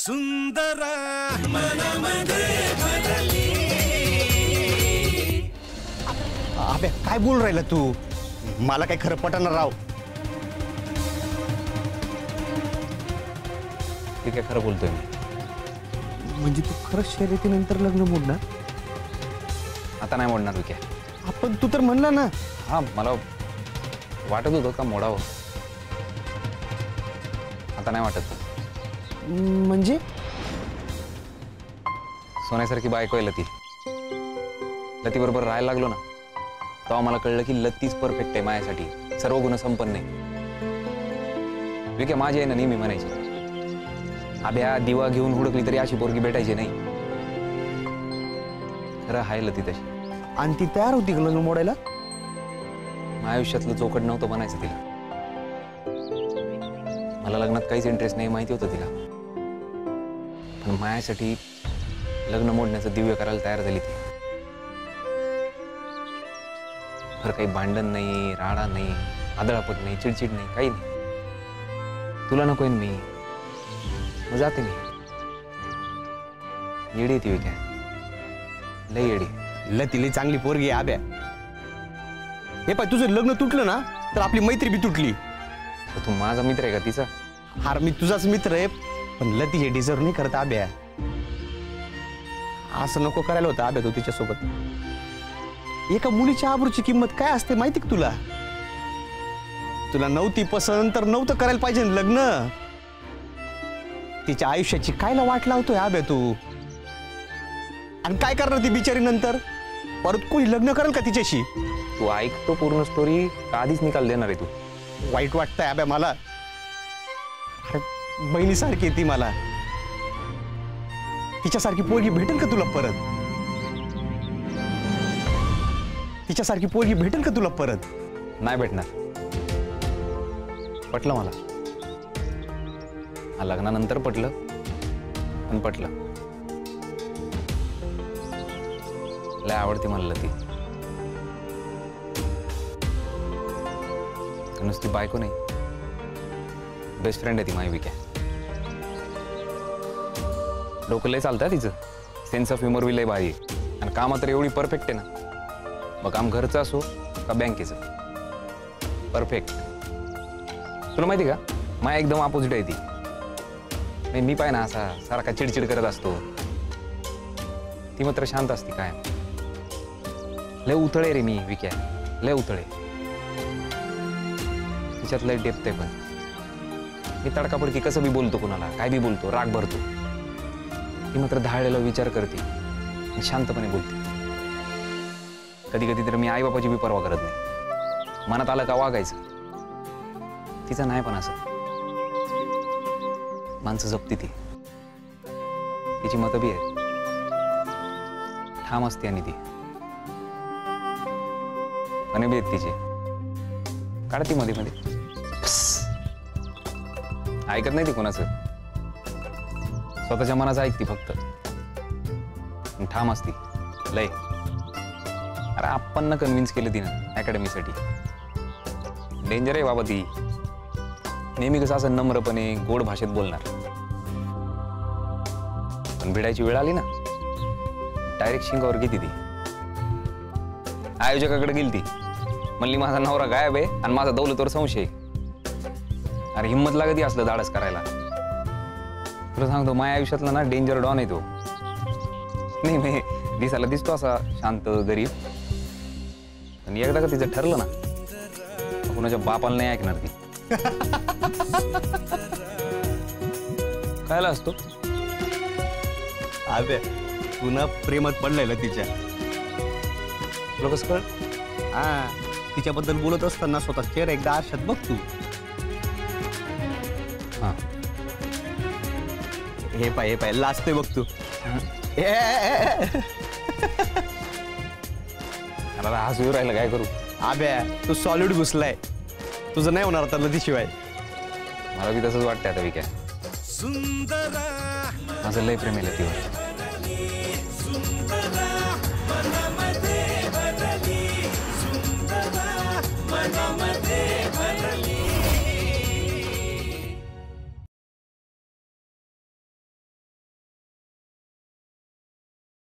सुंदर मनामध्ये भरली। अबे काय बोल राहिला तू? मला काय खरं पटणार राव? ठीक आहे, खरं बोलतोय मी। म्हणजे तू खरंच शर्यतीनंतर लग्न मोडणार? आता नाही मोडणार विक्या। आपण तू तर म्हणला ना। हा, मला वाटत होतं का मोडावं, आता नाही वाटत। म्हणजे सोन्यासारखी बायको आहे लती। लती बरोबर राहायला लागलो ना, तेव्हा मला कळलं की लतीच परफेक्ट आहे माझ्यासाठी, सर्व गुण संपन्न आहे। विक्या माझी आहे ना नेहमी म्हणायची, आब्या दिवा घेऊन हुडकली तरी अशी पोरगी भेटायची नाही। खरं आहे लती तशी। आणि ती तयार होती का लग्न मोडायला? माझ्या आयुष्यातलं चौकट नव्हतं बनायचं तिला। मला लग्नात काहीच इंटरेस्ट नाही माहिती होतं तिला, पण माझ्यासाठी लग्न मोडण्याचं दिव्य करायला तयार झाली ती। खरं काही भांडण नाही, राडा नाही, आदळापट नाही, चिडचिड नाही, काही नाही। तुला नकोय मी, मग जाते मी। येडी ती विक्या, लय येडी। लतीली चांगली पोरगी आहे आब्या। हे पाय, तुझं लग्न तुटलं ना तर आपली मैत्री बी तुटली। तर तू माझा मित्र आहे का तिचा? हार मी तुझाच मित्र आहे, पण लती हे डिझर्व नाही करत आब्या। असं नको करायला होतं आब्या तू तिच्यासोबत। एका मुलीच्या आबरूची किंमत काय असते माहिती का तुला? तुला नव्हती पसंत तर नव्हतं करायला पाहिजे लग्न। तिच्या आयुष्याची कायला वाट लावतोय आब्या तू? आणि काय करणार ती बिचारी नंतर? परत कोणी लग्न करेल का तिच्याशी? तू ऐकतो पूर्ण स्टोरी का आधीच निकाल देणार आहे तू? वाईट वाटतंय आब्या मला। अरे बहिणीसारखी आहे ती मला। तिच्यासारखी पोरगी भेटेल का तुला परत? तिच्यासारखी पोरगी भेटेल का तुला परत? नाही भेटणार। पटलं मला, हा लग्नानंतर पटलं, पण पटलं। लय आवडते मला ती। नुसती बायको नाही, बेस्ट फ्रेंड आहे ती माझी विक्या। डोकं लय चालतं तिचं, सेन्स ऑफ ह्युमर बी लय भारी आहे, आणि कामात तर एवढी परफेक्ट आहे ना। मग काम घरचं असो का बँकेचं, परफेक्ट। तुला माहिती का, माझ्या एकदम अपोजिट आहे ती। मी पाय ना असा सारखा चिडचिड करत असतो, ती मात्र शांत असते काय। लय उतळे रे मी विक्या, लय उतळे। तिच्यात लय डेप्थ आहे, पण मी तडकाफडकी कसं बी बोलतो, कुणाला काय बी बोलतो, राग भरतो। ती मात्र धाळलेला विचार करते आणि शांतपणे बोलते। कधी कधी तर मी आई बापाची बी पर्वा करत नाही, मनात आलं का वागायचं। तिचं नाही पण असं, माणसं जपती ती, तिची मतं बी आहेत, ठाम असते आणि ती आणि बी आहेत तिचे। काढती मध्ये मध्ये, ऐकत नाही ती कोणाचं, स्वतःच्या मनाचं ऐकती फक्त, ठाम असती लय। अरे आपण कन्व्हिन्स केलं तिनं अकॅडमीसाठी। डेंजर आहे बाबा ती, नेहमी कसं असं नम्रपणे गोड भाषेत बोलणार, पण भिडायची वेळ आली ना डायरेक्ट शिंगावर घेती ती। आयोजकाकडे गेली ती, म्हणली माझा नवरा गायब आहे आणि माझा दौलतवर संशय। अरे हिंमत लागती असलं धाडस करायला। तुला सांगतो माझ्या आयुष्यातला ना डेंजर डॉन आहे तो। नाही मी दिसायला दिसतो असा शांत गरीब, पण एकदा का तिचं ठरलं ना, कुणाच्या बापाला नाही ऐकणार ती। कायला असतो अबे पुन्हा प्रेमात पडलेलं तिच्या। तुला कसं कळ? हा, तिच्याबद्दल बोलत असताना स्वतः चेहरा एकदा आरशात बघ तू। हा, हे पाय लाजतोय बघ तू। मला हसू येऊ राहिलं, काय करू? आब्या तू सॉलिड घुसलाय, तुझं नाही होणार आता लतीशिवाय। मला बी तसंच वाटतंय आता विक्या, माझं लय प्रेम आहे लतीवर। मनामध्ये